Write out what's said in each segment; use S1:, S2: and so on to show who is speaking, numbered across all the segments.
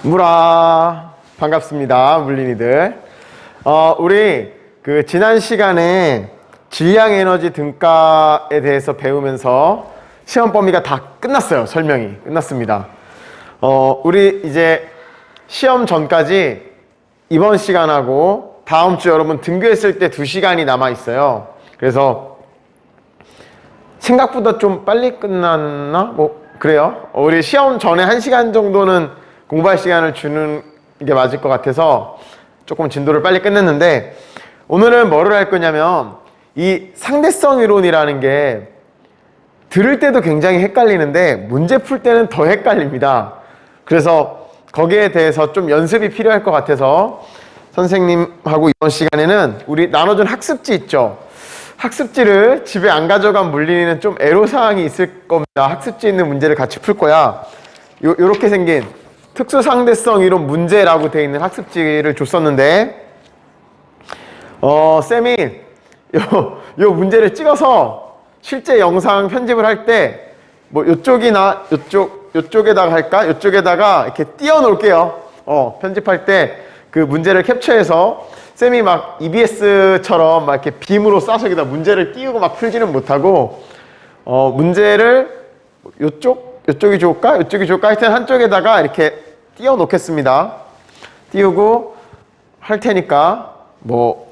S1: 무라 반갑습니다. 물린이들. 우리 지난 시간에 질량 에너지 등가에 대해서 배우면서 시험 범위가 다 끝났어요. 설명이 끝났습니다. 우리 이제 시험 전까지 이번 시간하고 다음 주 여러분 등교했을 때 2시간이 남아 있어요. 그래서 생각보다 좀 빨리 끝났나? 그래요. 우리 시험 전에 1시간 정도는 공부할 시간을 주는 게 맞을 것 같아서 조금 진도를 빨리 끝냈는데, 오늘은 뭐를 할 거냐면 이 상대성 이론이라는 게 들을 때도 굉장히 헷갈리는데 문제 풀 때는 더 헷갈립니다. 그래서 거기에 대해서 좀 연습이 필요할 것 같아서 선생님하고 이번 시간에는 우리 나눠준 학습지 있죠? 학습지를 집에 안 가져간 물린이는 좀 애로사항이 있을 겁니다. 학습지 있는 문제를 같이 풀 거야. 요렇게 생긴 특수상대성 이론 문제라고 되어 있는 학습지를 줬었는데, 쌤이 요 문제를 찍어서 실제 영상 편집을 할 때 뭐 요쪽이나 요쪽에다가 할까? 요쪽에다가 이렇게 띄워 놓을게요. 편집할 때 그 문제를 capture해서 쌤이 막 EBS처럼 막 이렇게 빔으로 쏴서 여기다 문제를 띄우고 막 풀지는 못하고, 문제를 요쪽이 좋을까? 요쪽이 좋을까? 하여튼 한쪽에다가 이렇게 띄워 놓겠습니다. 띄우고 할 테니까 뭐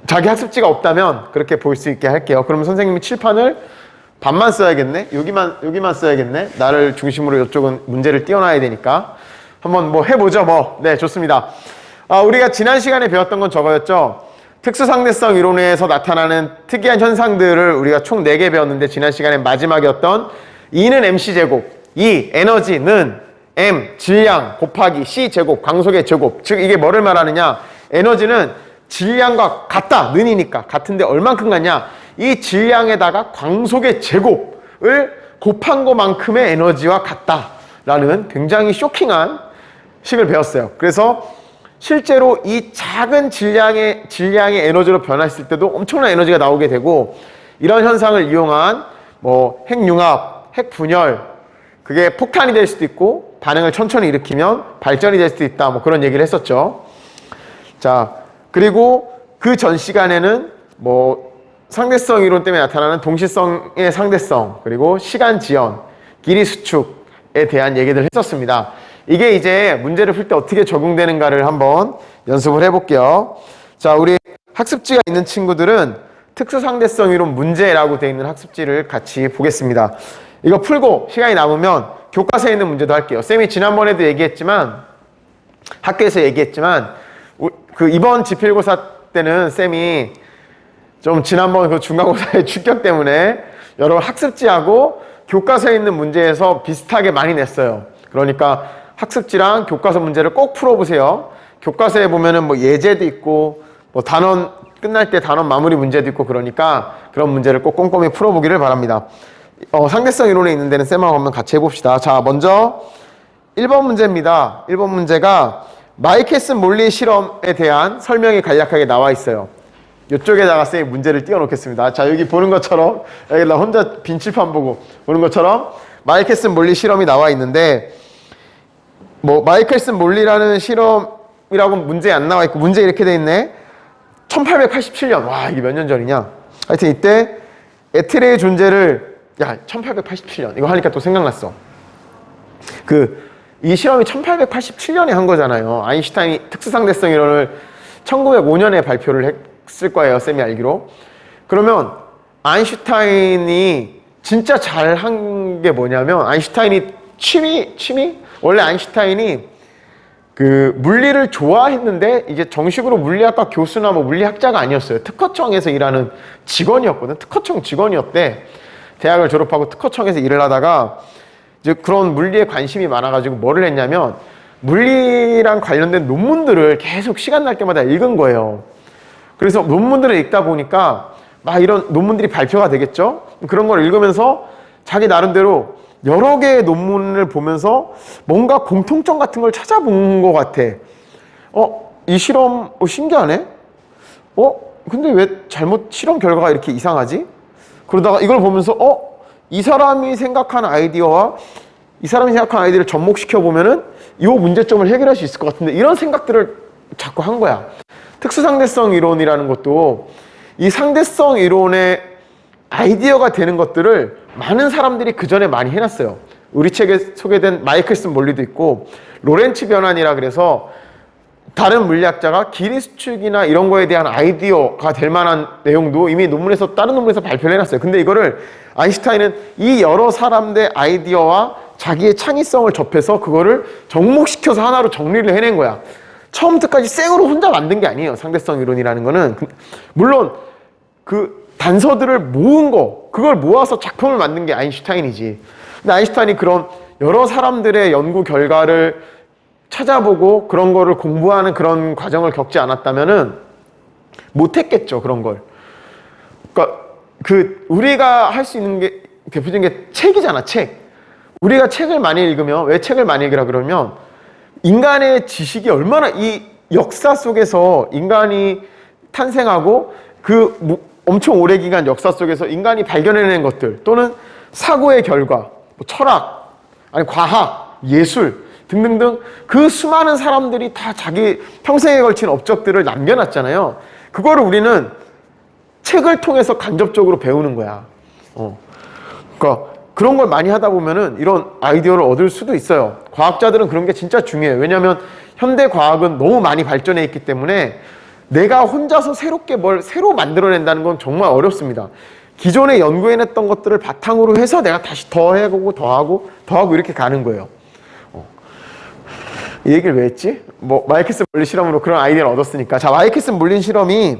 S1: 자기 학습지가 없다면 그렇게 볼 수 있게 할게요. 그러면 선생님이 칠판을 반만 써야겠네? 여기만 써야겠네? 나를 중심으로 이쪽은 문제를 띄워놔야 되니까. 한번 뭐 해보죠, 뭐. 네, 좋습니다. 우리가 지난 시간에 배웠던 건 저거였죠. 특수상대성 이론에서 나타나는 특이한 현상들을 우리가 총 4개 배웠는데, 지난 시간에 마지막이었던 E는 mc제곱, E, 에너지는 m, 질량 곱하기 c제곱, 광속의 제곱. 즉 이게 뭐를 말하느냐, 에너지는 질량과 같다, 는이니까 같은데 얼만큼 같냐, 이 질량에다가 광속의 제곱을 곱한 것만큼의 에너지와 같다라는 굉장히 쇼킹한 식을 배웠어요. 그래서 실제로 이 작은 질량의 에너지로 변화했을 때도 엄청난 에너지가 나오게 되고, 이런 현상을 이용한 뭐 핵융합, 핵분열, 그게 폭탄이 될 수도 있고 반응을 천천히 일으키면 발전이 될 수도 있다, 뭐 그런 얘기를 했었죠. 자, 그리고 그 전 시간에는 뭐 상대성 이론 때문에 나타나는 동시성의 상대성, 그리고 시간 지연, 길이 수축에 대한 얘기를 했었습니다. 이게 이제 문제를 풀 때 어떻게 적용되는가를 한번 연습을 해볼게요. 자, 우리 학습지가 있는 친구들은 특수상대성 이론 문제라고 되어 있는 학습지를 같이 보겠습니다. 이거 풀고 시간이 남으면 교과서에 있는 문제도 할게요. 쌤이 지난번에도 얘기했지만, 학교에서 얘기했지만, 이번 지필고사 때는 쌤이 좀 지난번 그 중간고사의 충격 때문에 여러분 학습지하고 교과서에 있는 문제에서 비슷하게 많이 냈어요. 그러니까 학습지랑 교과서 문제를 꼭 풀어보세요. 교과서에 보면은 뭐 예제도 있고, 뭐 단원 끝날 때 단원 마무리 문제도 있고, 그러니까 그런 문제를 꼭 꼼꼼히 풀어보기를 바랍니다. 상대성 이론에 있는 데는 쌤하고 한번 같이 해봅시다. 자, 먼저 1번 문제입니다. 1번 문제가 마이켈슨 몰리 실험에 대한 설명이 간략하게 나와 있어요. 이쪽에다가 쌤이 문제를 띄워 놓겠습니다. 자, 여기 보는 것처럼, 여기 나 혼자 빈 칠판 보고 보는 것처럼 마이켈슨 몰리 실험이 나와 있는데, 뭐 마이켈슨 몰리라는 실험이라고 문제에 안 나와 있고, 문제 이렇게 돼 있네. 1887년. 와, 이게 몇 년 전이냐. 하여튼 이때 에트레의 존재를, 1887년 이거 하니까 또 생각났어. 이 실험이 1887년에 한 거잖아요. 아인슈타인이 특수상대성 이론을 1905년에 발표를 했을 거예요, 쌤이 알기로. 그러면 아인슈타인이 진짜 잘한 게 뭐냐면, 아인슈타인이 원래 아인슈타인이 물리를 좋아했는데 이제 정식으로 물리학과 교수나 뭐 물리학자가 아니었어요. 특허청에서 일하는 직원이었거든. 특허청 직원이었대. 대학을 졸업하고 특허청에서 일을 하다가 이제 그런 물리에 관심이 많아가지고 뭐를 했냐면, 물리랑 관련된 논문들을 계속 시간 날 때마다 읽은 거예요. 그래서 논문들을 읽다 보니까 막 이런 논문들이 발표가 되겠죠? 그런 걸 읽으면서 자기 나름대로 여러 개의 논문을 보면서 뭔가 공통점 같은 걸 찾아본 것 같아. 이 실험 신기하네? 근데 왜 실험 결과가 이렇게 이상하지? 그러다가 이걸 보면서 이 사람이 생각한 아이디어와 이 사람이 생각한 아이디어를 접목시켜 보면은 이 문제점을 해결할 수 있을 것 같은데 이런 생각들을 자꾸 한 거야. 특수상대성 이론이라는 것도 이 상대성 이론의 아이디어가 되는 것들을 많은 사람들이 그 전에 많이 해놨어요. 우리 책에 소개된 마이클슨 몰리도 있고 로렌츠 변환이라 그래서 다른 물리학자가 길이 수축이나 이런 거에 대한 아이디어가 될 만한 내용도 이미 논문에서 다른 논문에서 발표를 해놨어요. 근데 이거를 아인슈타인은 이 여러 사람들의 아이디어와 자기의 창의성을 접해서 그거를 접목시켜서 하나로 정리를 해낸 거야. 처음부터까지 생으로 혼자 만든 게 아니에요. 상대성 이론이라는 거는. 물론 그 단서들을 모은 거, 그걸 모아서 작품을 만든 게 아인슈타인이지. 근데 아인슈타인이 그런 여러 사람들의 연구 결과를 찾아보고 그런 거를 공부하는 그런 과정을 겪지 않았다면은 못했겠죠, 그런 걸. 그러니까 우리가 할 수 있는 게 대표적인 게 책이잖아, 책. 우리가 책을 많이 읽으면, 왜 책을 많이 읽으라 그러면 인간의 지식이 얼마나 이 역사 속에서 인간이 탄생하고 엄청 오래 기간 역사 속에서 인간이 발견해낸 것들 또는 사고의 결과, 뭐 철학, 아니 과학, 예술 등등등 그 수많은 사람들이 다 자기 평생에 걸친 업적들을 남겨놨잖아요. 그거를 우리는 책을 통해서 간접적으로 배우는 거야. 그러니까 그런 걸 많이 하다 보면은 이런 아이디어를 얻을 수도 있어요. 과학자들은 그런 게 진짜 중요해요. 왜냐하면 현대 과학은 너무 많이 발전해 있기 때문에 내가 혼자서 새롭게 뭘 새로 만들어낸다는 건 정말 어렵습니다. 기존에 연구해냈던 것들을 바탕으로 해서 내가 다시 더 해보고 더하고 이렇게 가는 거예요. 이 얘기를 왜 했지? 뭐 마이클슨 물리 실험으로 그런 아이디어를 얻었으니까. 자, 마이클슨 물리 실험이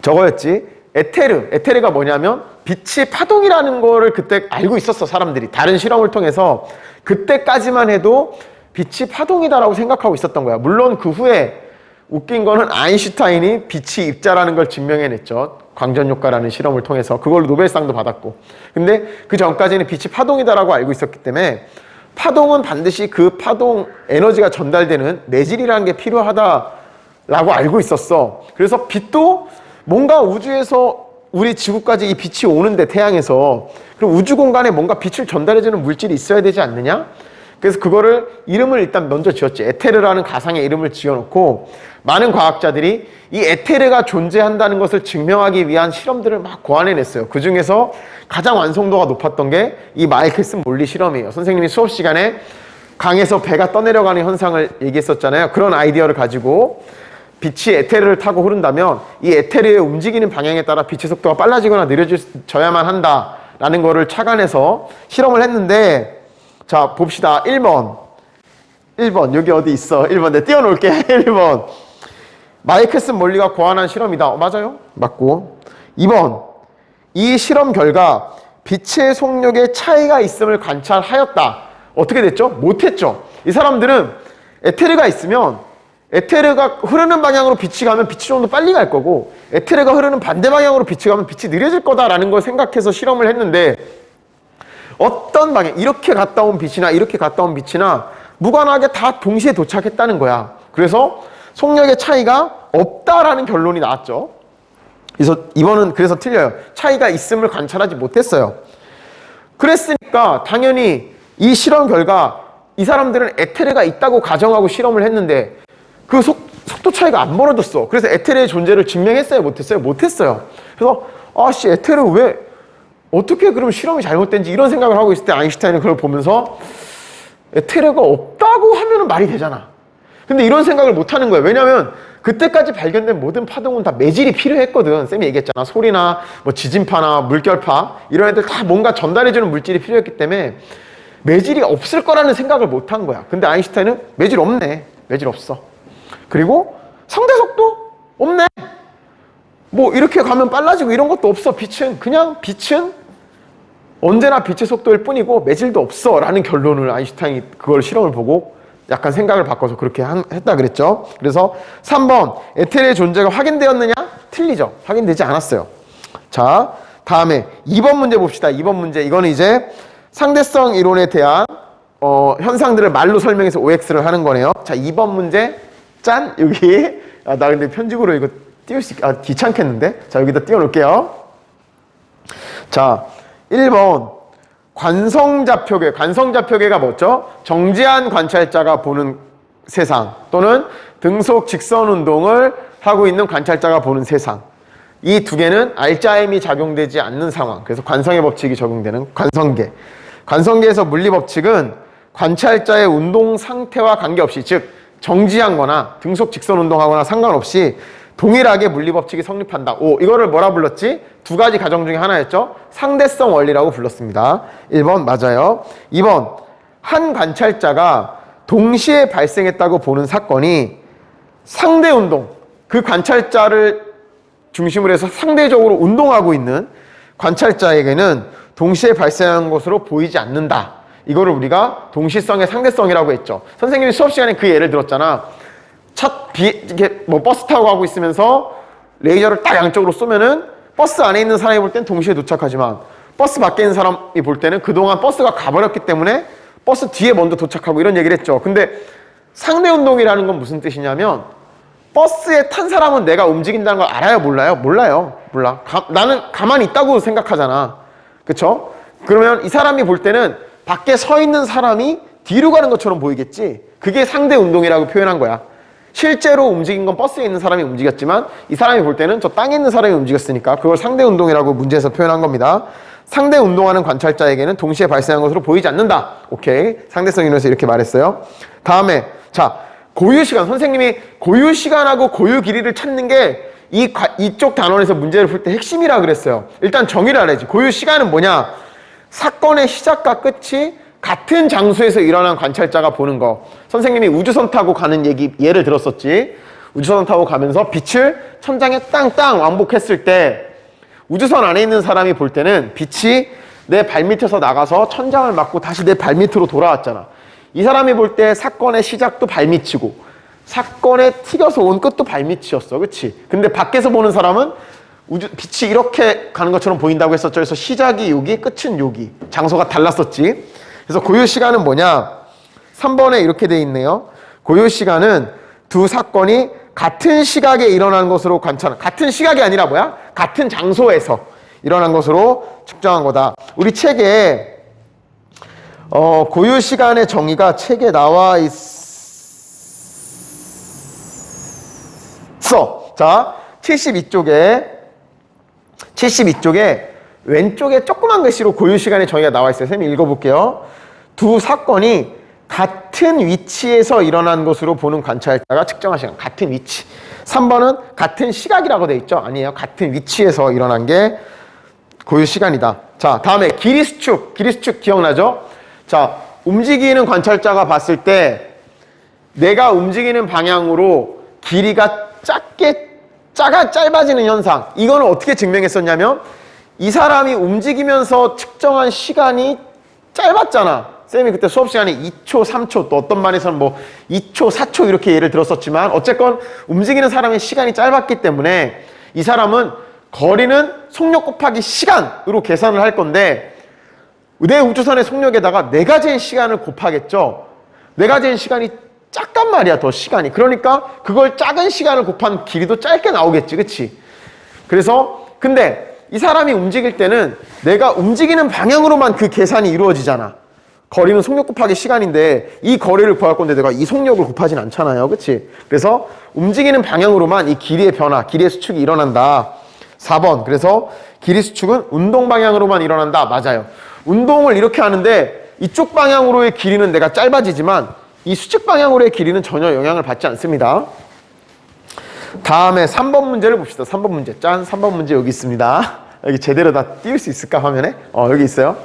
S1: 저거였지. 에테르가 뭐냐면 빛이 파동이라는 거를 그때 알고 있었어, 사람들이. 다른 실험을 통해서 그때까지만 해도 빛이 파동이다라고 생각하고 있었던 거야. 물론 그 후에 웃긴 거는 아인슈타인이 빛이 입자라는 걸 증명해냈죠. 광전효과라는 실험을 통해서. 그걸로 노벨상도 받았고. 근데 그 전까지는 빛이 파동이다라고 알고 있었기 때문에 파동은 반드시 그 파동 에너지가 전달되는 내질이라는 게 필요하다라고 알고 있었어. 그래서 빛도 뭔가 우주에서 우리 지구까지 이 빛이 오는데, 태양에서, 그럼 우주 공간에 뭔가 빛을 전달해주는 물질이 있어야 되지 않느냐? 그래서 그거를 이름을 일단 먼저 지었지. 에테르라는 가상의 이름을 지어놓고 많은 과학자들이 이 에테르가 존재한다는 것을 증명하기 위한 실험들을 막 고안해냈어요. 그 중에서 가장 완성도가 높았던 게 이 마이클슨 몰리 실험이에요. 선생님이 수업 시간에 강에서 배가 떠내려가는 현상을 얘기했었잖아요. 그런 아이디어를 가지고 빛이 에테르를 타고 흐른다면 이 에테르의 움직이는 방향에 따라 빛의 속도가 빨라지거나 느려져야만 한다라는 거를 착안해서 실험을 했는데, 자 봅시다. 1번 여기 어디 있어. 1번 내가 띄워놓을게. 1번 마이클슨 몰리가 고안한 실험이다. 맞아요? 맞고. 2번 이 실험 결과 빛의 속력에 차이가 있음을 관찰하였다. 어떻게 됐죠? 못했죠. 이 사람들은 에테르가 있으면 에테르가 흐르는 방향으로 빛이 가면 빛이 좀 더 빨리 갈 거고, 에테르가 흐르는 반대 방향으로 빛이 가면 빛이 느려질 거다라는 걸 생각해서 실험을 했는데, 어떤 방향, 이렇게 갔다 온 빛이나 이렇게 갔다 온 빛이나 무관하게 다 동시에 도착했다는 거야. 그래서 속력의 차이가 없다라는 결론이 나왔죠. 그래서 이번은 그래서 틀려요. 차이가 있음을 관찰하지 못했어요. 그랬으니까 당연히 이 실험 결과 이 사람들은 에테르가 있다고 가정하고 실험을 했는데 그 속도 차이가 안 벌어졌어. 그래서 에테르의 존재를 증명했어요? 못했어요? 못했어요. 그래서 아씨, 에테르 왜 어떻게 그럼 실험이 잘못된지 이런 생각을 하고 있을 때 아인슈타인은 그걸 보면서 에테르가 없다고 하면 말이 되잖아. 근데 이런 생각을 못 하는 거예요. 왜냐면 그때까지 발견된 모든 파동은 다 매질이 필요했거든. 쌤이 얘기했잖아. 소리나 뭐 지진파나 물결파 이런 애들 다 뭔가 전달해주는 물질이 필요했기 때문에 매질이 없을 거라는 생각을 못 한 거야. 근데 아인슈타인은 매질 없네. 매질 없어. 그리고 상대속도 없네. 뭐 이렇게 가면 빨라지고 이런 것도 없어. 빛은 언제나 빛의 속도일 뿐이고 매질도 없어 라는 결론을 아인슈타인이 그걸 실험을 보고 약간 생각을 바꿔서 그렇게 했다 그랬죠. 그래서 3번 에테르의 존재가 확인되었느냐? 틀리죠. 확인되지 않았어요. 자, 다음에 2번 문제 봅시다. 2번 문제. 이거는 이제 상대성 이론에 대한 현상들을 말로 설명해서 OX를 하는 거네요. 자, 2번 문제. 짠! 여기. 나 근데 편집으로 이거 띄울 수 귀찮겠는데? 자, 여기다 띄워놓을게요. 자, 1번 관성좌표계. 관성좌표계가 뭐죠? 정지한 관찰자가 보는 세상 또는 등속 직선 운동을 하고 있는 관찰자가 보는 세상. 이 두 개는 알짜임이 작용되지 않는 상황. 그래서 관성의 법칙이 적용되는 관성계. 관성계에서 물리법칙은 관찰자의 운동 상태와 관계없이, 즉 정지한 거나 등속 직선 운동하거나 상관없이 동일하게 물리법칙이 성립한다. 이거를 뭐라 불렀지? 두 가지 가정 중에 하나였죠. 상대성 원리라고 불렀습니다. 1번 맞아요. 2번, 한 관찰자가 동시에 발생했다고 보는 사건이 상대 운동, 그 관찰자를 중심으로 해서 상대적으로 운동하고 있는 관찰자에게는 동시에 발생한 것으로 보이지 않는다. 이거를 우리가 동시성의 상대성이라고 했죠. 선생님이 수업 시간에 그 예를 들었잖아. 이렇게 뭐 버스 타고 가고 있으면서 레이저를 딱 양쪽으로 쏘면은 버스 안에 있는 사람이 볼 땐 동시에 도착하지만 버스 밖에 있는 사람이 볼 때는 그동안 버스가 가버렸기 때문에 버스 뒤에 먼저 도착하고 이런 얘기를 했죠. 근데 상대 운동이라는 건 무슨 뜻이냐면 버스에 탄 사람은 내가 움직인다는 걸 알아요? 몰라요? 몰라요. 몰라. 나는 가만히 있다고 생각하잖아. 그쵸? 그러면 이 사람이 볼 때는 밖에 서 있는 사람이 뒤로 가는 것처럼 보이겠지? 그게 상대 운동이라고 표현한 거야. 실제로 움직인 건 버스에 있는 사람이 움직였지만 이 사람이 볼 때는 저 땅에 있는 사람이 움직였으니까 그걸 상대 운동이라고 문제에서 표현한 겁니다. 상대 운동하는 관찰자에게는 동시에 발생한 것으로 보이지 않는다. 오케이. 상대성 이론에서 이렇게 말했어요. 다음에 자, 고유 시간. 선생님이 고유 시간하고 고유 길이를 찾는 게 이쪽 단원에서 문제를 풀 때 핵심이라 그랬어요. 일단 정의를 알아야지. 고유 시간은 뭐냐? 사건의 시작과 끝이 같은 장소에서 일어난 관찰자가 보는 거. 선생님이 우주선 타고 가는 예를 들었었지. 우주선 타고 가면서 빛을 천장에 땅땅 왕복했을 때 우주선 안에 있는 사람이 볼 때는 빛이 내 발밑에서 나가서 천장을 맞고 다시 내 발밑으로 돌아왔잖아. 이 사람이 볼 때 사건의 시작도 발밑이고 사건에 튀겨서 온 끝도 발밑이었어. 그치? 근데 밖에서 보는 사람은 빛이 이렇게 가는 것처럼 보인다고 했었죠. 그래서 시작이 여기, 끝은 여기. 장소가 달랐었지. 그래서 고유 시간은 뭐냐? 3번에 이렇게 돼 있네요. 고유 시간은 두 사건이 같은 시각에 일어난 것으로 같은 시각이 아니라 뭐야? 같은 장소에서 일어난 것으로 측정한 거다. 우리 책에 고유 시간의 정의가 책에 나와 있어. 자, 72쪽에 왼쪽에 조그만 글씨로 고유 시간의 정의가 나와 있어요. 선생님 읽어볼게요. 두 사건이 같은 위치에서 일어난 것으로 보는 관찰자가 측정한 시간. 같은 위치. 3번은 같은 시각이라고 돼 있죠? 아니에요. 같은 위치에서 일어난 게 고유 시간이다. 자, 다음에 길이 수축. 길이 수축 기억나죠? 자, 움직이는 관찰자가 봤을 때 내가 움직이는 방향으로 길이가 짧아지는 현상. 이거는 어떻게 증명했었냐면 이 사람이 움직이면서 측정한 시간이 짧았잖아. 쌤이 그때 수업 시간에 2초, 3초, 또 어떤 반에서는 뭐 2초, 4초 이렇게 예를 들었었지만 어쨌건 움직이는 사람의 시간이 짧았기 때문에 이 사람은 거리는 속력 곱하기 시간으로 계산을 할 건데 내 우주선의 속력에다가 내가 잰 시간을 곱하겠죠. 내가 잰 시간이 작단 말이야, 더 시간이. 그러니까 그걸 작은 시간을 곱한 길이도 짧게 나오겠지, 그치? 그래서 근데 이 사람이 움직일 때는 내가 움직이는 방향으로만 그 계산이 이루어지잖아. 거리는 속력 곱하기 시간인데 이 거리를 구할 건데 내가 이 속력을 곱하진 않잖아요, 그치? 그래서 움직이는 방향으로만 이 길이의 변화, 길이의 수축이 일어난다. 4번. 그래서 길이 수축은 운동 방향으로만 일어난다. 맞아요. 운동을 이렇게 하는데 이쪽 방향으로의 길이는 내가 짧아지지만 이 수직 방향으로의 길이는 전혀 영향을 받지 않습니다. 다음에 3번 문제를 봅시다. 3번 문제. 짠! 3번 문제 여기 있습니다. 여기 제대로 다 띄울 수 있을까, 화면에? 여기 있어요.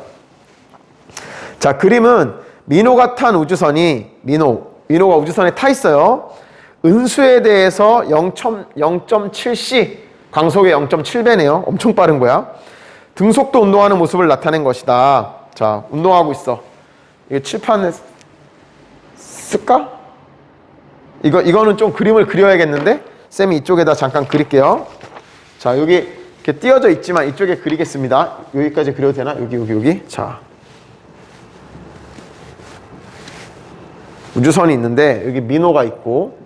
S1: 자, 그림은 민호가 탄 우주선이 민호가 우주선에 타 있어요. 은수에 대해서 0.7c, 광속의 0.7배네요. 엄청 빠른 거야. 등속도 운동하는 모습을 나타낸 것이다. 자, 운동하고 있어. 이거 칠판에 쓸까? 이거는 좀 그림을 그려야겠는데? 쌤이 이쪽에다 잠깐 그릴게요. 자, 여기 이렇게 띄어져 있지만 이쪽에 그리겠습니다. 여기까지 그려도 되나? 여기. 자. 우주선이 있는데 여기 민호가 있고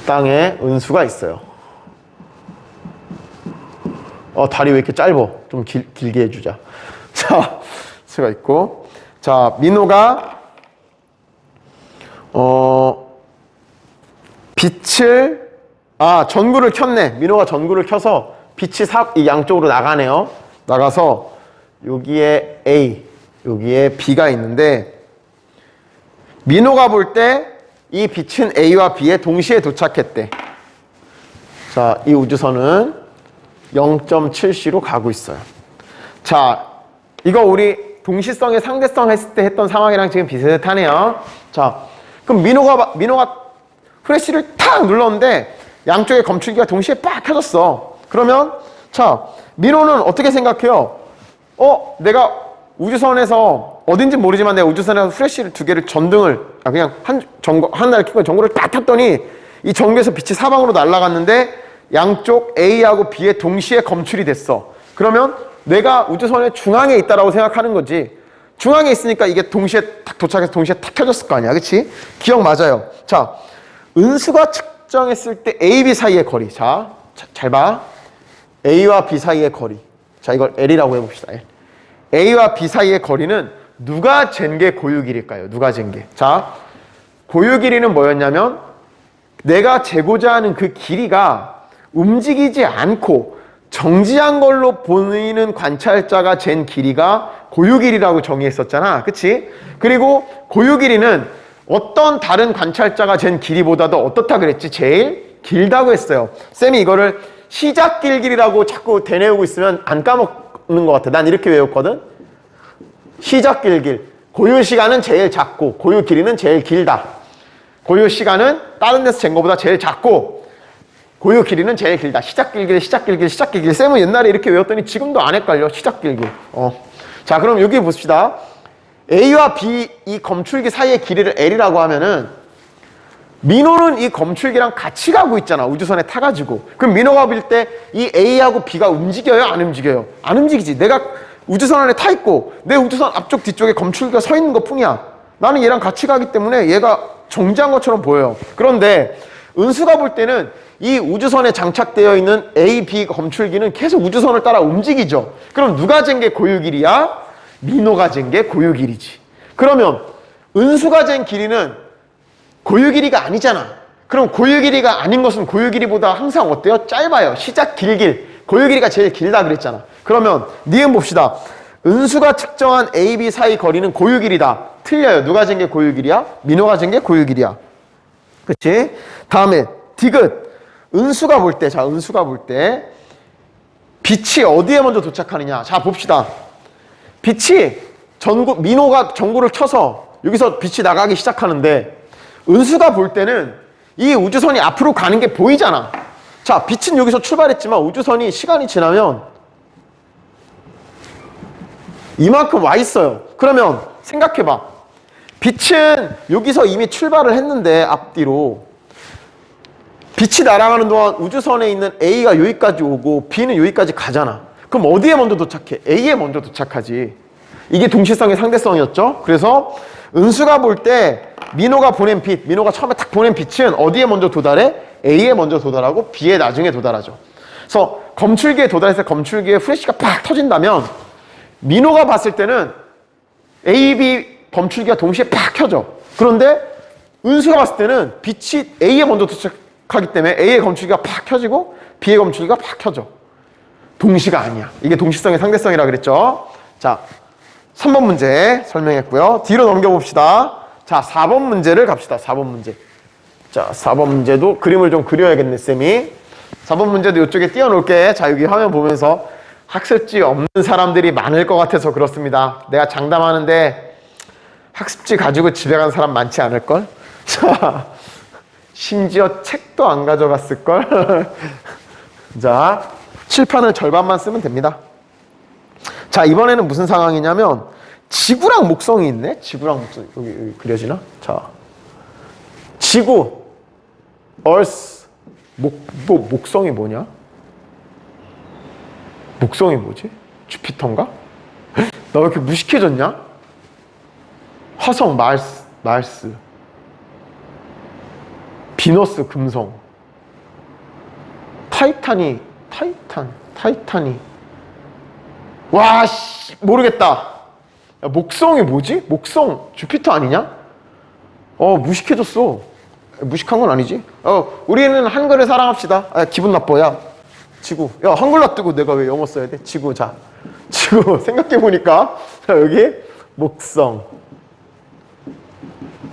S1: 땅에 은수가 있어요. 다리 왜 이렇게 짧아? 좀 길게 해주자. 자, 수가 있고. 자, 민호가, 전구를 켰네. 민호가 전구를 켜서 빛이 이 양쪽으로 나가네요. 나가서 여기에 A, 여기에 B가 있는데 민호가 볼 때 이 빛은 A와 B에 동시에 도착했대. 자, 이 우주선은 0.7C로 가고 있어요. 자, 이거 우리 동시성의 상대성 했을 때 했던 상황이랑 지금 비슷하네요. 자, 그럼 민호가 프레쉬를 탁 눌렀는데 양쪽의 검출기가 동시에 빡 켜졌어. 그러면 자, 민호는 어떻게 생각해요? 내가 우주선에서 어딘지 모르지만 내가 우주선에서 프레쉬를 두 개를 그냥 하나를 켜고 전구를 딱 켰더니 이 전구에서 빛이 사방으로 날아갔는데 양쪽 A하고 B에 동시에 검출이 됐어. 그러면 내가 우주선의 중앙에 있다라고 생각하는 거지. 중앙에 있으니까 이게 동시에 탁 도착해서 동시에 탁 켜졌을 거 아니야. 그치? 기억 맞아요. 자, 은수가 측정했을 때 A, B 사이의 거리. 자, 잘 봐. A와 B 사이의 거리. 자, 이걸 L이라고 해봅시다. L. A와 B 사이의 거리는 누가 잰 게 고유 길일까요? 누가 잰 게. 자, 고유 길이는 뭐였냐면 내가 재고자 하는 그 길이가 움직이지 않고 정지한 걸로 보이는 관찰자가 잰 길이가 고유 길이라고 정의했었잖아. 그치? 그리고 고유 길이는 어떤 다른 관찰자가 잰 길이보다도 어떻다 그랬지? 제일 길다고 했어요. 쌤이 이거를 시작 길이라고 자꾸 되뇌우고 있으면 안 까먹는 것 같아. 난 이렇게 외웠거든. 시작 길. 고유 시간은 제일 작고 고유 길이는 제일 길다. 고유 시간은 다른 데서 잰 것보다 제일 작고 고유 길이는 제일 길다. 시작 길길. 쌤은 옛날에 이렇게 외웠더니 지금도 안 헷갈려. 시작 길길. 자, 그럼 여기 봅시다. A와 B 이 검출기 사이의 길이를 L이라고 하면은 민호는 이 검출기랑 같이 가고 있잖아. 우주선에 타가지고. 그럼 민호가 볼 때 이 A하고 B가 움직여요? 안 움직여요? 안 움직이지. 내가 우주선 안에 타 있고 내 우주선 앞쪽 뒤쪽에 검출기가 서 있는 것 뿐이야. 나는 얘랑 같이 가기 때문에 얘가 정지한 것처럼 보여요. 그런데 은수가 볼 때는 이 우주선에 장착되어 있는 A, B 검출기는 계속 우주선을 따라 움직이죠. 그럼 누가 잰 게 고유 길이야? 민호가 잰 게 고유 길이지. 그러면 은수가 잰 길이는 고유 길이가 아니잖아. 그럼 고유 길이가 아닌 것은 고유 길이보다 항상 어때요? 짧아요. 시작 길길. 고유 길이가 제일 길다 그랬잖아. 그러면 니은 봅시다. 은수가 측정한 A, B 사이 거리는 고유 길이다. 틀려요. 누가 잰 게 고유 길이야? 민호가 잰 게 고유 길이야. 그치? 다음에 디귿. 은수가 볼 때, 자, 은수가 볼 때 빛이 어디에 먼저 도착하느냐? 자, 봅시다. 빛이 민호가 전구를 켜서 여기서 빛이 나가기 시작하는데 은수가 볼 때는 이 우주선이 앞으로 가는 게 보이잖아. 자, 빛은 여기서 출발했지만 우주선이 시간이 지나면 이만큼 와 있어요. 그러면 생각해봐. 빛은 여기서 이미 출발을 했는데 앞뒤로 빛이 날아가는 동안 우주선에 있는 A가 여기까지 오고 B는 여기까지 가잖아. 그럼 어디에 먼저 도착해? A에 먼저 도착하지. 이게 동시성의 상대성이었죠. 그래서 은수가 볼 때 민호가 처음에 딱 보낸 빛은 어디에 먼저 도달해? A에 먼저 도달하고 B에 나중에 도달하죠. 그래서 검출기에 도달해서 검출기에 프레쉬가 팍 터진다면 민호가 봤을 때는 A, B 검출기가 동시에 팍 켜져. 그런데 은수가 봤을 때는 빛이 A에 먼저 도착하기 때문에 A의 검출기가 팍 켜지고 B의 검출기가 팍 켜져. 동시가 아니야. 이게 동시성의 상대성이라 그랬죠. 자, 3번 문제 설명했고요. 뒤로 넘겨봅시다. 자, 4번 문제를 갑시다. 4번 문제. 자, 4번 문제도 그림을 좀 그려야겠네, 쌤이. 4번 문제도 이쪽에 띄워놓을게. 자, 여기 화면 보면서 학습지 없는 사람들이 많을 것 같아서 그렇습니다. 내가 장담하는데 학습지 가지고 집에 간 사람 많지 않을걸? 자, 심지어 책도 안 가져갔을걸? 자, 칠판을 절반만 쓰면 됩니다. 자, 이번에는 무슨 상황이냐면 지구랑 목성이 있네? 지구랑 목성 여기 그려지나? 자, 지구, Earth, 목성이 뭐냐? 목성이 뭐지? 주피터인가? 나 왜 이렇게 무식해졌냐? 화성, 마르스, 비너스, 금성, 타이탄이 타이탄이. 와, 씨, 모르겠다. 야, 목성이 뭐지? 목성, 주피터 아니냐? 무식해졌어. 무식한 건 아니지? 우리는 한글을 사랑합시다. 기분 나빠. 야, 지구. 야, 한글 놔두고 내가 왜 영어 써야 돼? 지구. 자, 지구. 생각해보니까. 자, 여기 목성.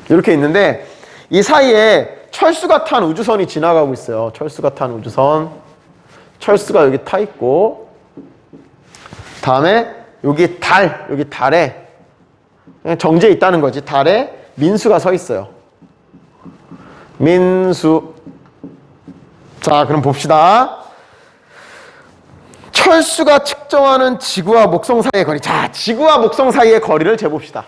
S1: 이렇게 있는데, 이 사이에 철수가 탄 우주선이 지나가고 있어요. 철수가 탄 우주선. 철수가 여기 타 있고, 다음에 여기 여기 달에 정지해 있다는 거지. 달에 민수가 서 있어요. 민수. 자, 그럼 봅시다. 철수가 측정하는 지구와 목성 사이의 거리. 자, 지구와 목성 사이의 거리를 재봅시다.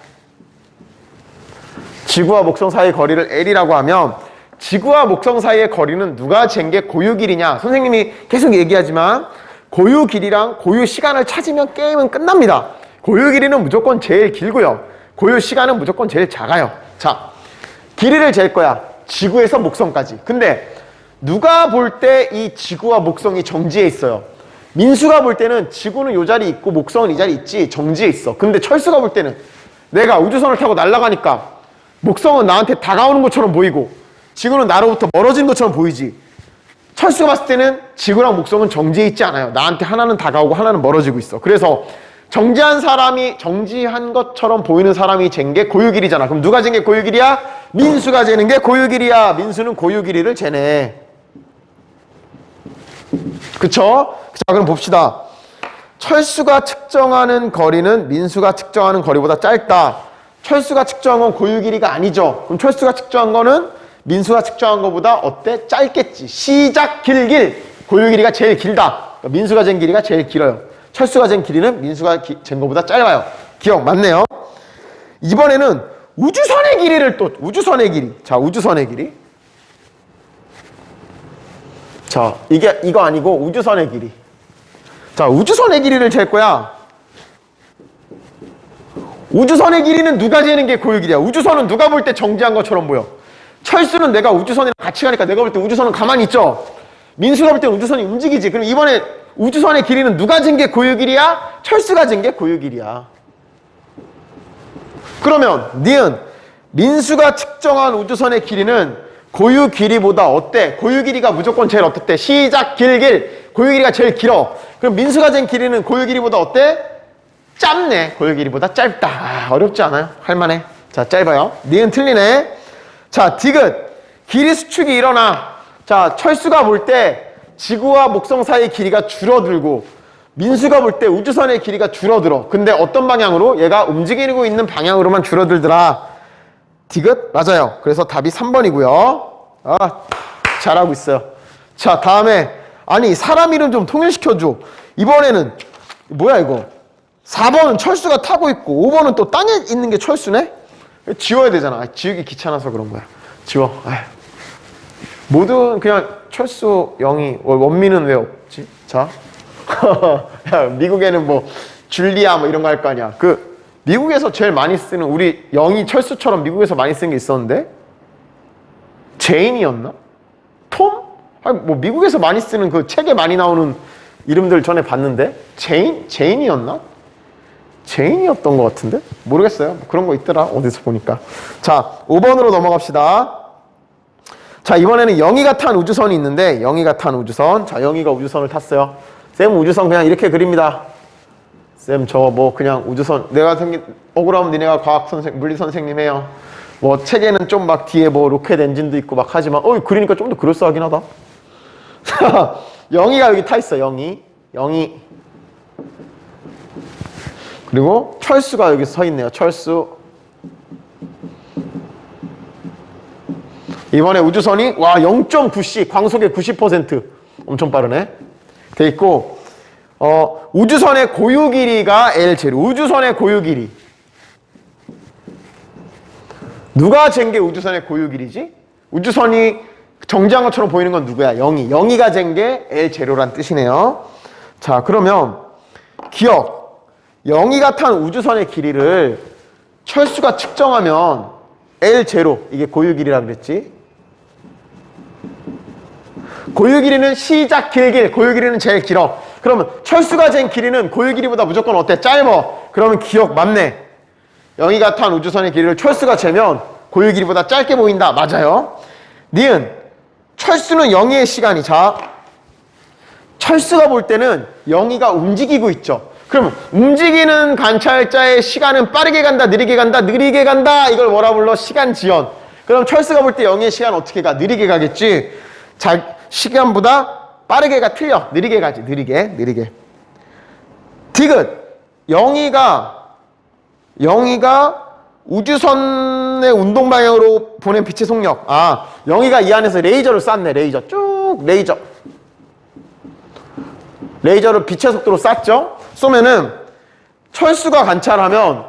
S1: 지구와 목성 사이의 거리를 L이라고 하면 지구와 목성 사이의 거리는 누가 잰 게 고유 길이냐? 선생님이 계속 얘기하지만 고유 길이랑 고유 시간을 찾으면 게임은 끝납니다. 고유 길이는 무조건 제일 길고요. 고유 시간은 무조건 제일 작아요. 자, 길이를 잴 거야. 지구에서 목성까지. 근데 누가 볼 때 이 지구와 목성이 정지해 있어요? 민수가 볼 때는 지구는 이 자리 있고 목성은 이 자리 있지 정지해 있어. 근데 철수가 볼 때는 내가 우주선을 타고 날아가니까 목성은 나한테 다가오는 것처럼 보이고 지구는 나로부터 멀어진 것처럼 보이지. 철수가 봤을 때는 지구랑 목성은 정지해 있지 않아요. 나한테 하나는 다가오고 하나는 멀어지고 있어. 그래서 정지한 사람이 정지한 것처럼 보이는 사람이 잰 게 고유 길이잖아. 그럼 누가 잰 게 고유 길이야? 민수가 재는 게 고유 길이야. 민수는 고유 길이를 재네. 그쵸? 자, 그럼 봅시다. 철수가 측정하는 거리는 민수가 측정하는 거리보다 짧다. 철수가 측정한 건 고유 길이가 아니죠. 그럼 철수가 측정한 거는 민수가 측정한 것보다 어때? 짧겠지. 시작 길길. 고유 길이가 제일 길다. 그러니까 민수가 잰 길이가 제일 길어요. 철수가 잰 길이는 민수가 잰 것보다 짧아요. 기억 맞네요. 이번에는 우주선의 길이를 또 우주선의 길이. 자, 우주선의 길이. 자, 이거 아니고 우주선의 길이. 자, 우주선의 길이를 잴 거야. 우주선의 길이는 누가 재는 게 고유 길이야? 우주선은 누가 볼 때 정지한 것처럼 보여? 철수는 내가 우주선이랑 같이 가니까 내가 볼 때 우주선은 가만히 있죠? 민수가 볼 때 우주선이 움직이지. 그럼 이번에 우주선의 길이는 누가 잰 게 고유 길이야? 철수가 잰 게 고유 길이야. 그러면 니은 민수가 측정한 우주선의 길이는 고유 길이보다 어때? 고유 길이가 무조건 제일 어떻대? 시작 길길. 고유 길이가 제일 길어. 그럼 민수가 잰 길이는 고유 길이보다 어때? 짧네. 고유 길이보다 짧다. 어렵지 않아요? 할만해. 자, 짧아요. 니은 틀리네. 자, 디귿. 길이 수축이 일어나. 자, 철수가 볼 때 지구와 목성 사이의 길이가 줄어들고 민수가 볼 때 우주선의 길이가 줄어들어. 근데 어떤 방향으로? 얘가 움직이고 있는 방향으로만 줄어들더라. 디귿? 맞아요. 그래서 답이 3번이고요. 잘하고 있어요. 자, 다음에 아니 사람 이름 좀 통일시켜줘. 이번에는 뭐야 이거? 4번은 철수가 타고 있고 5번은 또 땅에 있는 게 철수네? 지워야 되잖아. 지우기 귀찮아서 그런 거야. 지워. 모든 그냥 철수 0이 원미는 왜 없지? 자, 야, 미국에는 뭐 줄리아 뭐 이런 거 할 거 아니야. 그 미국에서 제일 많이 쓰는 우리 0이 철수처럼 미국에서 많이 쓰는 게 있었는데 제인이었나? 톰? 아니 뭐 미국에서 많이 쓰는 그 책에 많이 나오는 이름들 전에 봤는데 제인이었나? 제인이었던 것 같은데? 모르겠어요. 뭐 그런 거 있더라. 어디서 보니까. 자, 5번으로 넘어갑시다. 자, 이번에는 영희가 탄 우주선이 있는데 영희가 탄 우주선. 자, 영희가 우주선을 탔어요. 쌤 우주선 그냥 이렇게 그립니다. 쌤 저 뭐 그냥 우주선 내가 생긴 억울하면 니네가 물리 선생님 해요. 뭐 책에는 좀 막 뒤에 뭐 로켓 엔진도 있고 막 하지만 그리니까 좀 더 그럴싸하긴 하다. 자, 영희가 여기 타 있어. 영희. 그리고 철수가 여기 서 있네요. 철수. 이번에 우주선이 0.9C 광속의 90% 엄청 빠르네. 돼 있고 우주선의 고유 길이가 L0. 우주선의 고유 길이. 누가 잰 게 우주선의 고유 길이지? 우주선이 정지한 것처럼 보이는 건 누구야? 영희가 잰 게 L0란 뜻이네요. 자, 그러면 기억. 영희가 탄 우주선의 길이를 철수가 측정하면 L0 이게 고유 길이라 그랬지? 고유 길이는 시작 길길, 고유 길이는 제일 길어. 그러면 철수가 잰 길이는 고유 길이보다 무조건 어때? 짧어. 그러면 기억 맞네. 영희가 탄 우주선의 길이를 철수가 재면 고유 길이보다 짧게 보인다. 맞아요. 니은 철수는 영희의 시간이. 자, 철수가 볼 때는 영희가 움직이고 있죠. 그럼 움직이는 관찰자의 시간은 빠르게 간다, 느리게 간다, 느리게 간다. 이걸 뭐라 불러? 시간 지연. 그럼 철수가 볼 때 영희의 시간 어떻게 가? 느리게 가겠지. 시간보다 빠르게 가. 틀려. 느리게 가지. 느리게. 디귿. 영희가 우주선의 운동 방향으로 보낸 빛의 속력. 아, 영희가 이 안에서 레이저를 쐈네. 레이저. 쭉 레이저를 빛의 속도로 쐈죠. 쏘면은 철수가 관찰하면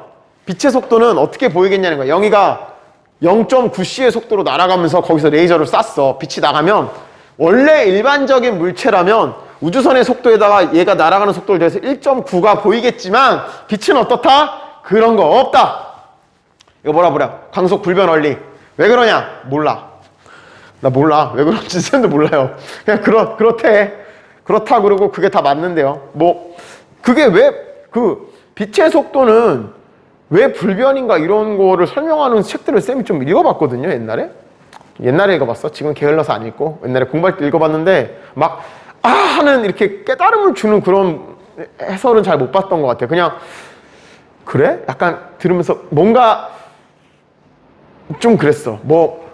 S1: 빛의 속도는 어떻게 보이겠냐는 거야. 영희가 0.9c의 속도로 날아가면서 거기서 레이저를 쐈어. 빛이 나가면 원래 일반적인 물체라면 우주선의 속도에다가 얘가 날아가는 속도를 대해서 1.9가 보이겠지만 빛은 어떻다? 그런 거 없다. 이거 뭐라 그래? 광속 불변 원리. 왜 그러냐? 몰라. 나 몰라. 왜 그런지 쌤도 몰라요. 그냥 그렇다 그러고 그게 다 맞는데요. 뭐 그게 왜 빛의 속도는 왜 불변인가 이런 거를 설명하는 책들을 쌤이 좀 읽어봤거든요. 옛날에 읽어봤어. 지금 게을러서 안 읽고 옛날에 공부할 때 읽어봤는데 막 하는 이렇게 깨달음을 주는 그런 해설은 잘 못 봤던 것 같아요. 그냥 그래? 약간 들으면서 뭔가 좀 그랬어. 뭐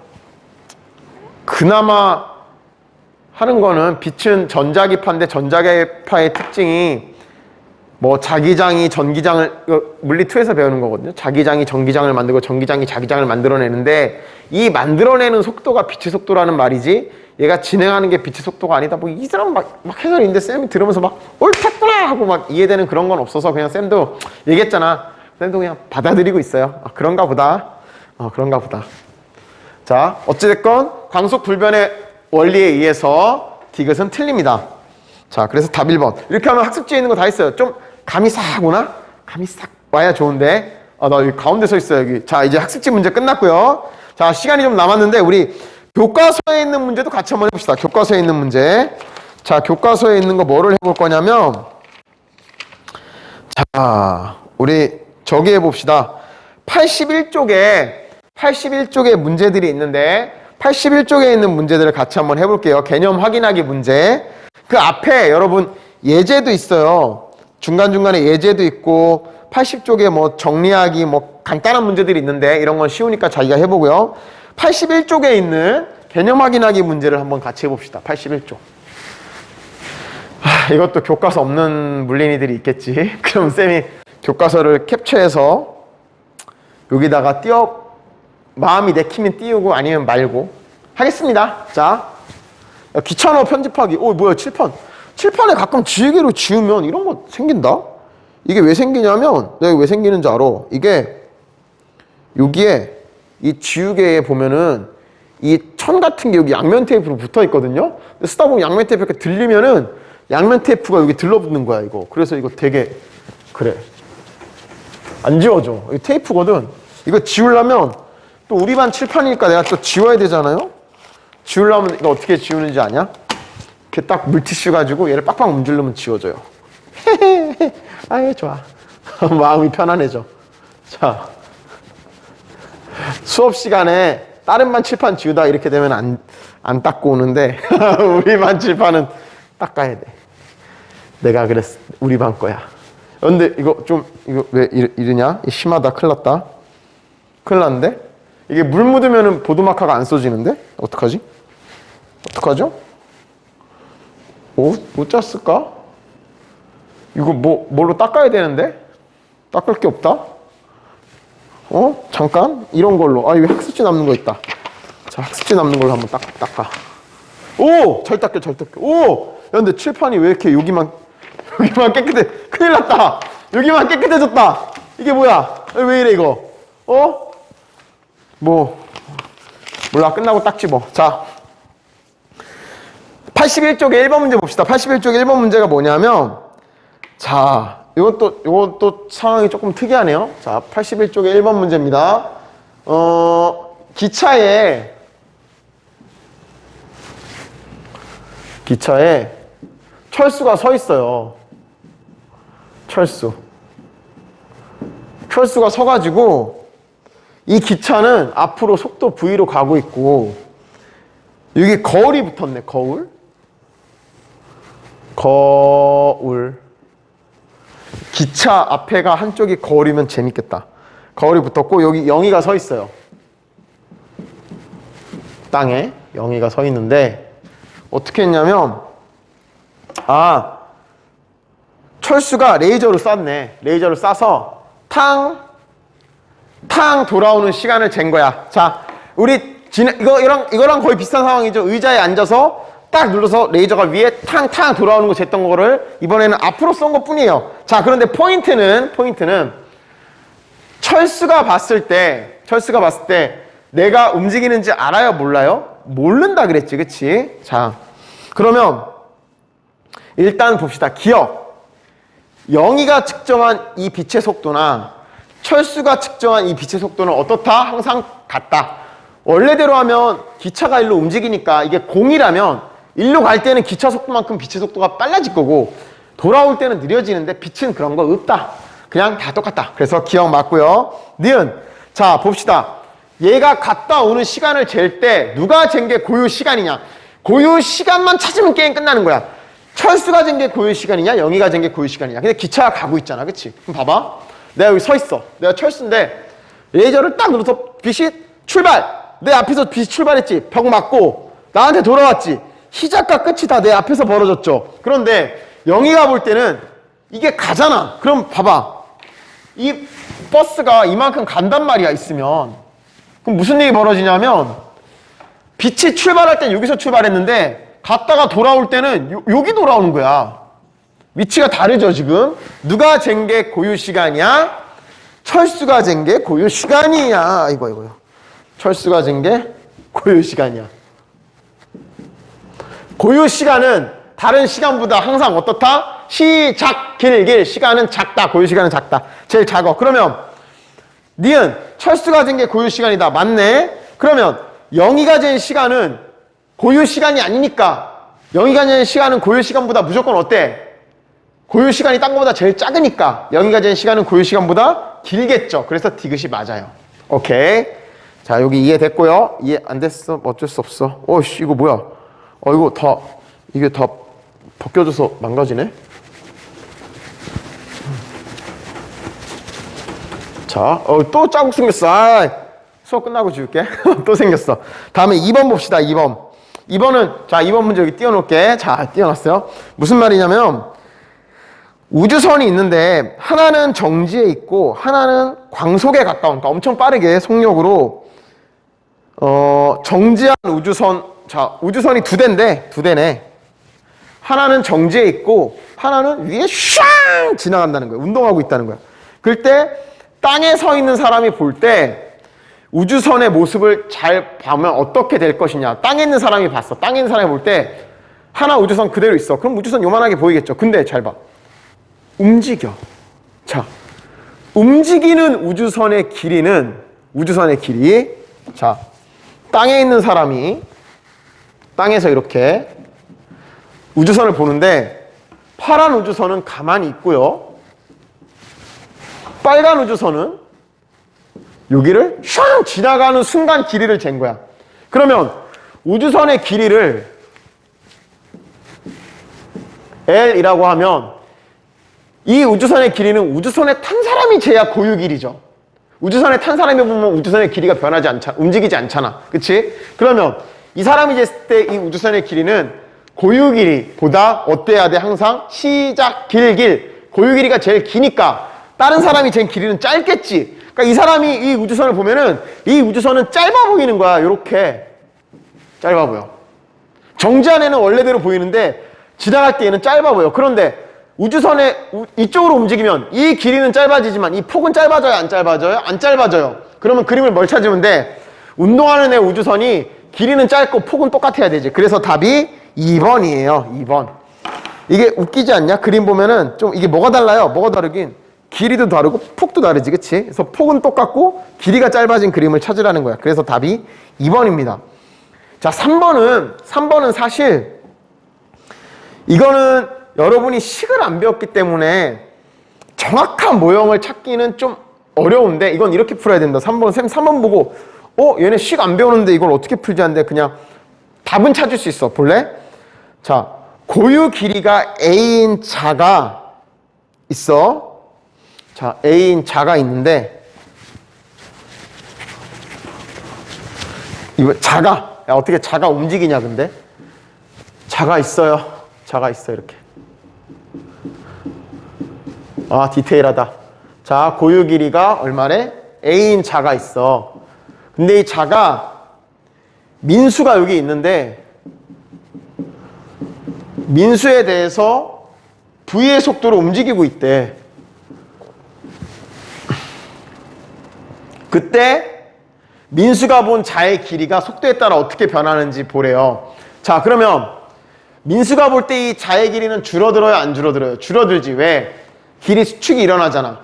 S1: 그나마 하는 거는 빛은 전자기파인데 전자기파의 특징이 뭐 자기장이 전기장을, 물리 2에서 배우는 거거든요. 자기장이 전기장을 만들고 전기장이 자기장을 만들어내는데 이 만들어내는 속도가 빛의 속도라는 말이지 얘가 진행하는 게 빛의 속도가 아니다. 뭐 이 사람 막 해설인데 쌤이 들으면서 막 옳았구나 하고 막 이해되는 그런 건 없어서 그냥 쌤도 얘기했잖아. 쌤도 그냥 받아들이고 있어요. 그런가 보다. 그런가 보다. 자, 어찌됐건 광속 불변의 원리에 의해서 디귿은 틀립니다. 자, 그래서 답 1번. 이렇게 하면 학습지에 있는 거 다 있어요. 좀 감이 싹 오나? 감이 싹 와야 좋은데. 나 여기 가운데 서 있어요, 여기. 자, 이제 학습지 문제 끝났고요. 자, 시간이 좀 남았는데 우리 교과서에 있는 문제도 같이 한번 해봅시다. 교과서에 있는 문제. 자, 교과서에 있는 거 뭐를 해볼 거냐면, 자, 우리 저기 해봅시다. 81쪽에 문제들이 있는데 81쪽에 있는 문제들을 같이 한번 해볼게요. 개념 확인하기 문제. 그 앞에 여러분 예제도 있어요. 중간중간에 예제도 있고 80쪽에 뭐 정리하기 뭐 간단한 문제들이 있는데 이런 건 쉬우니까 자기가 해보고요. 81쪽에 있는 개념 확인하기 문제를 한번 같이 해봅시다. 81쪽. 이것도 교과서 없는 물린이들이 있겠지. 그럼 쌤이 교과서를 캡처해서 여기다가 마음이 내키면 띄우고 아니면 말고 하겠습니다. 자, 귀찮아 편집하기. 뭐야, 칠판에 가끔 지우개로 지우면 이런 거 생긴다. 이게 왜 생기냐면 내가 왜 생기는지 알아. 이게 여기에 이 지우개에 보면은 이 천 같은 게 여기 양면 테이프로 붙어 있거든요. 쓰다 보면 양면 테이프 이렇게 들리면은 양면 테이프가 여기 들러붙는 거야, 이거. 그래서 이거 되게 그래. 안 지워져. 이거 테이프거든. 이거 지우려면 또 우리 반 칠판이니까 내가 또 지워야 되잖아요. 지우려면 이거 어떻게 지우는지 아냐? 이렇게 딱 물티슈 가지고 얘를 빡빡 문지르면 지워져요. 아예 좋아. 마음이 편안해져. 자, 수업 시간에 다른 반 칠판 지우다 이렇게 되면 안 닦고 오는데 우리 반 칠판은 닦아야 돼. 내가 그랬어. 우리 반 거야. 근데 이거 왜 이러냐? 심하다. 큰일 났다. 큰일 났는데? 이게 물 묻으면 보드마카가 안 써지는데? 어떡하지? 어떡하죠? 못 짰을까? 이거 뭘로 닦아야 되는데? 닦을 게 없다? 잠깐? 이런 걸로. 이거 학습지 남는 거 있다. 자, 학습지 남는 걸로 한번 닦아. 잘 닦여. 야, 근데 칠판이 왜 이렇게 여기만 깨끗해. 큰일 났다. 여기만 깨끗해졌다. 이게 뭐야? 왜 이래, 이거? 몰라. 끝나고 닦지 뭐. 자, 81쪽에 1번 문제 봅시다. 81쪽에 1번 문제가 뭐냐면, 자, 이것도 상황이 조금 특이하네요. 자, 81쪽에 1번 문제입니다. 기차에 철수가 서 있어요. 철수가 서가지고 이 기차는 앞으로 속도 V로 가고 있고 여기 거울이 붙었네. 거울. 기차 앞에가 한쪽이 거울이면 재밌겠다. 거울이 붙었고 여기 영희가 서 있어요. 땅에 영희가 서 있는데 어떻게 했냐면 철수가 레이저로 쐈네. 레이저를 쏴서 탕 돌아오는 시간을 잰 거야. 자, 우리 이거랑 거의 비슷한 상황이죠. 의자에 앉아서 딱 눌러서 레이저가 위에 탕 돌아오는 거 쟀던 거를 이번에는 앞으로 쏜 것 뿐이에요. 자, 그런데 포인트는 철수가 봤을 때 내가 움직이는지 알아요, 몰라요? 모른다 그랬지, 그치? 자, 그러면 일단 봅시다. 기억. 영희가 측정한 이 빛의 속도나 철수가 측정한 이 빛의 속도는 어떻다? 항상 같다. 원래대로 하면 기차가 일로 움직이니까 이게 공이라면 일로 갈 때는 기차 속도만큼 빛의 속도가 빨라질 거고 돌아올 때는 느려지는데 빛은 그런 거 없다. 그냥 다 똑같다. 그래서 기억 맞고요. 니은. 자, 봅시다. 얘가 갔다 오는 시간을 잴 때 누가 잰 게 고유 시간이냐. 고유 시간만 찾으면 게임 끝나는 거야. 철수가 잰 게 고유 시간이냐, 영희가 잰 게 고유 시간이냐. 근데 기차가 가고 있잖아, 그치? 그럼 봐봐. 내가 여기 서 있어. 내가 철수인데 레이저를 딱 눌러서 빛이 출발. 내 앞에서 빛이 출발했지. 벽 맞고 나한테 돌아왔지. 시작과 끝이 다 내 앞에서 벌어졌죠. 그런데 영희가 볼 때는 이게 가잖아. 그럼 봐봐. 이 버스가 이만큼 간단 말이야, 있으면. 그럼 무슨 일이 벌어지냐면 빛이 출발할 땐 여기서 출발했는데 갔다가 돌아올 때는 여기 돌아오는 거야. 위치가 다르죠, 지금? 누가 잰 게 고유 시간이야? 철수가 잰 게 고유 시간이야. 이거요. 철수가 잰 게 고유 시간이야. 고유 시간은 다른 시간보다 항상 어떻다? 시작, 길. 시간은 작다. 고유 시간은 작다. 제일 작아. 그러면 니은 철수가 잰 게 고유 시간이다. 맞네. 그러면 영희가 잰 시간은 고유 시간이 아니니까 영희가 잰 시간은 고유 시간보다 무조건 어때? 고유 시간이 딴 거보다 제일 작으니까 영희가 잰 시간은 고유 시간보다 길겠죠. 그래서 디귿이 맞아요. 오케이. 자, 여기 이해됐고요. 이해 안 됐어? 어쩔 수 없어. 어이씨, 이거 뭐야? 이게 다 벗겨져서 망가지네. 자, 또 자국 생겼어. 수업 끝나고 지울게. 또 생겼어. 다음에 2번 봅시다. 2번은, 자, 2번 문제 여기 띄워놓을게. 자, 띄워놨어요. 무슨 말이냐면, 우주선이 있는데, 하나는 정지에 있고, 하나는 광속에 가까운, 그러니까 엄청 빠르게 속력으로, 정지한 우주선, 자, 우주선이 두 대네. 하나는 정지에 있고, 하나는 위에 샹! 지나간다는 거야. 운동하고 있다는 거야. 그럴 때, 땅에 서 있는 사람이 볼 때, 우주선의 모습을 잘 보면 어떻게 될 것이냐. 땅에 있는 사람이 봤어. 땅에 있는 사람이 볼 때 하나 우주선 그대로 있어. 그럼 우주선 요만하게 보이겠죠. 근데 잘 봐. 움직여. 자, 움직이는 우주선의 길이 자, 땅에 있는 사람이 땅에서 이렇게 우주선을 보는데 파란 우주선은 가만히 있고요. 빨간 우주선은 여기를 샥 지나가는 순간 길이를 잰 거야. 그러면 우주선의 길이를 L이라고 하면 이 우주선의 길이는 우주선에 탄 사람이 재야 고유 길이죠. 우주선에 탄 사람이 보면 우주선의 길이가 변하지 않잖아. 움직이지 않잖아. 그치? 그러면 이 사람이 쟀을 때 이 우주선의 길이는 고유 길이보다 어때야 돼? 항상 시작, 길. 고유 길이가 제일 기니까 다른 사람이 잰 길이는 짧겠지. 그러니까 이 사람이 이 우주선을 보면은 이 우주선은 짧아 보이는 거야. 요렇게 짧아 보여. 정지한 애는 원래대로 보이는데 지나갈 때 얘는 짧아 보여. 그런데 우주선에 이쪽으로 움직이면 이 길이는 짧아지지만 이 폭은 짧아져요? 안 짧아져요? 안 짧아져요. 그러면 그림을 뭘 찾으면 돼? 운동하는 애 우주선이 길이는 짧고 폭은 똑같아야 되지. 그래서 답이 2번이에요. 2번. 이게 웃기지 않냐? 그림 보면은 좀 이게 뭐가 달라요? 뭐가 다르긴? 길이도 다르고 폭도 다르지, 그치? 그래서 폭은 똑같고 길이가 짧아진 그림을 찾으라는 거야. 그래서 답이 2번입니다. 자, 3번은 사실 이거는 여러분이 식을 안 배웠기 때문에 정확한 모형을 찾기는 좀 어려운데 이건 이렇게 풀어야 된다. 3번, 쌤 3번 보고 얘네 식 안 배우는데 이걸 어떻게 풀지 하는데 그냥 답은 찾을 수 있어. 볼래? 자, 고유 길이가 A인 자가 있어. 자, A인 자가 있는데 이거 자가, 야, 어떻게 자가 움직이냐 근데? 자가 있어요. 자가 있어 이렇게. 아, 디테일하다. 자, 고유 길이가 얼마래? A인 자가 있어. 근데 이 자가 민수가 여기 있는데 민수에 대해서 V의 속도로 움직이고 있대. 그때 민수가 본 자의 길이가 속도에 따라 어떻게 변하는지 보래요. 자, 그러면 민수가 볼 때 이 자의 길이는 줄어들어요? 안 줄어들어요? 줄어들지. 왜? 길이 수축이 일어나잖아.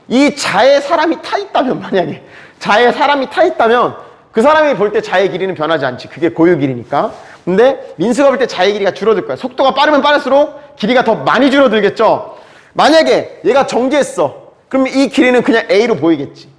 S1: 이 자에 사람이 타 있다면, 만약에 자에 사람이 타 있다면 그 사람이 볼 때 자의 길이는 변하지 않지. 그게 고유 길이니까. 근데 민수가 볼 때 자의 길이가 줄어들 거야. 속도가 빠르면 빠를수록 길이가 더 많이 줄어들겠죠. 만약에 얘가 정지했어. 그럼 이 길이는 그냥 A로 보이겠지.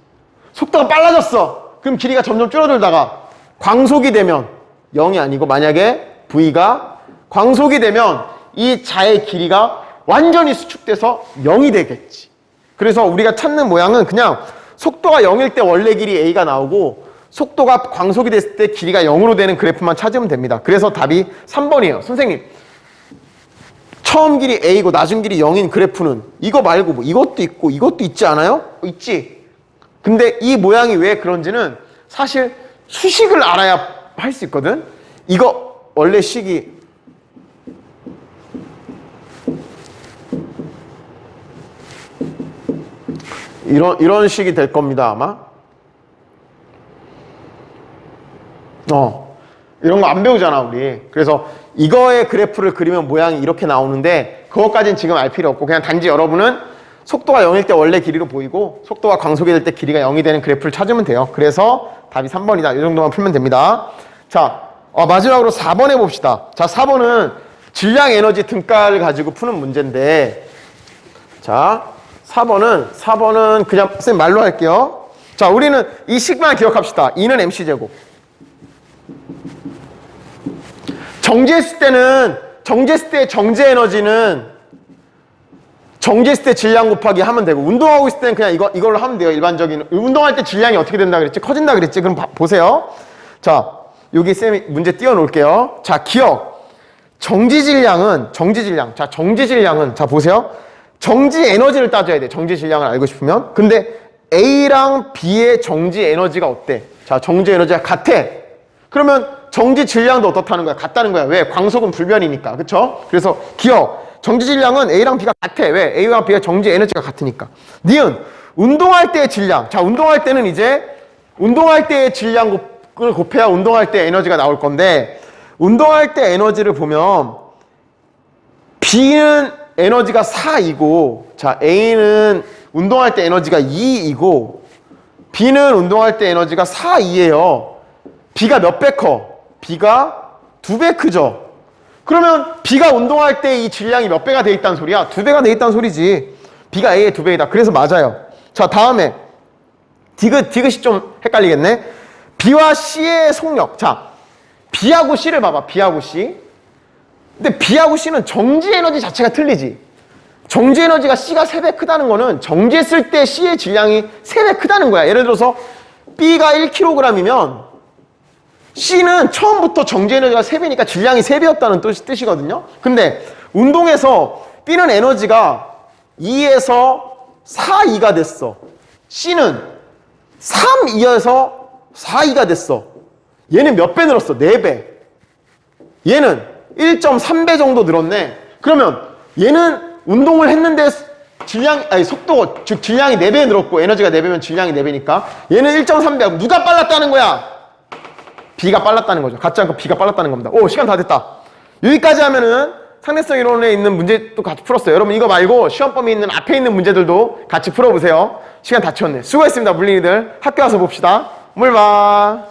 S1: 속도가 빨라졌어. 그럼 길이가 점점 줄어들다가 광속이 되면 0이 아니고 만약에 V가 광속이 되면 이 자의 길이가 완전히 수축돼서 0이 되겠지. 그래서 우리가 찾는 모양은 그냥 속도가 0일 때 원래 길이 A가 나오고 속도가 광속이 됐을 때 길이가 0으로 되는 그래프만 찾으면 됩니다. 그래서 답이 3번이에요. 선생님, 처음 길이 A고 나중 길이 0인 그래프는 이거 말고 뭐 이것도 있고 이것도 있지 않아요? 있지. 근데 이 모양이 왜 그런지는 사실 수식을 알아야 할 수 있거든. 이거 원래 식이 이런 식이 될 겁니다, 아마. 이런 거 안 배우잖아, 우리. 그래서 이거의 그래프를 그리면 모양이 이렇게 나오는데 그것까지는 지금 알 필요 없고 그냥 단지 여러분은 속도가 0일 때 원래 길이로 보이고 속도가 광속이 될 때 길이가 0이 되는 그래프를 찾으면 돼요. 그래서 답이 3번이다. 이 정도만 풀면 됩니다. 자, 마지막으로 4번 해봅시다. 자, 4번은 질량 에너지 등가를 가지고 푸는 문제인데 자, 4번은 그냥 쌤 말로 할게요. 자, 우리는 이 식만 기억합시다. E는 mc제곱. 정지했을 때 정지 에너지는 정지했을 때 질량 곱하기 하면 되고 운동하고 있을 때는 그냥 이걸로 하면 돼요. 일반적인 운동할 때 질량이 어떻게 된다 그랬지? 커진다 그랬지? 그럼 보세요. 자, 여기 쌤이 문제 띄워놓을게요. 자, 기억. 정지 질량은 자, 보세요. 정지 에너지를 따져야 돼. 정지 질량을 알고 싶으면. 근데 A랑 B의 정지 에너지가 어때? 자, 정지 에너지가 같아. 그러면 정지 질량도 어떻다는 거야? 같다는 거야. 왜? 광속은 불변이니까. 그쵸? 그래서 기억. 정지 질량은 A랑 B가 같아. 왜? A와 B의 정지 에너지가 같으니까. 니은 운동할 때의 질량. 자, 운동할 때는 이제 운동할 때의 질량을 곱해야 운동할 때 에너지가 나올 건데 운동할 때 에너지를 보면 B는 에너지가 4이고 자, A는 운동할 때 에너지가 2이고 B는 운동할 때 에너지가 4, 2예요. B가 몇 배 커? B가 2배 크죠? 그러면 B가 운동할 때 이 질량이 몇 배가 돼 있다는 소리야? 2배가 돼 있다는 소리지. B가 A의 2배이다. 그래서 맞아요. 자, 다음에 디귿이 좀 헷갈리겠네. B와 C의 속력. 자, B하고 C를 봐봐. B하고 C. 근데 B하고 C는 정지 에너지 자체가 틀리지. 정지 에너지가 C가 3배 크다는 거는 정지했을 때 C의 질량이 3배 크다는 거야. 예를 들어서 B가 1kg이면 C는 처음부터 정지 에너지가 3배니까 질량이 3배였다는 뜻이거든요. 근데 운동에서 B는 에너지가 2에서 4, 2가 됐어. C는 3, 2에서 4, 2가 됐어. 얘는 몇 배 늘었어? 4배. 얘는 1.3배 정도 늘었네. 그러면 얘는 운동을 했는데 속도, 즉 질량이 4배 늘었고 에너지가 4배면 질량이 4배니까 얘는 1.3배. 누가 빨랐다는 거야? B가 빨랐다는 거죠. 같지 않고 B가 빨랐다는 겁니다. 오, 시간 다 됐다. 여기까지 하면은 상대성 이론에 있는 문제도 같이 풀었어요. 여러분 이거 말고 시험 범위 있는 앞에 있는 문제들도 같이 풀어보세요. 시간 다 채웠네. 수고했습니다, 물린이들. 학교 와서 봅시다. 물 봐.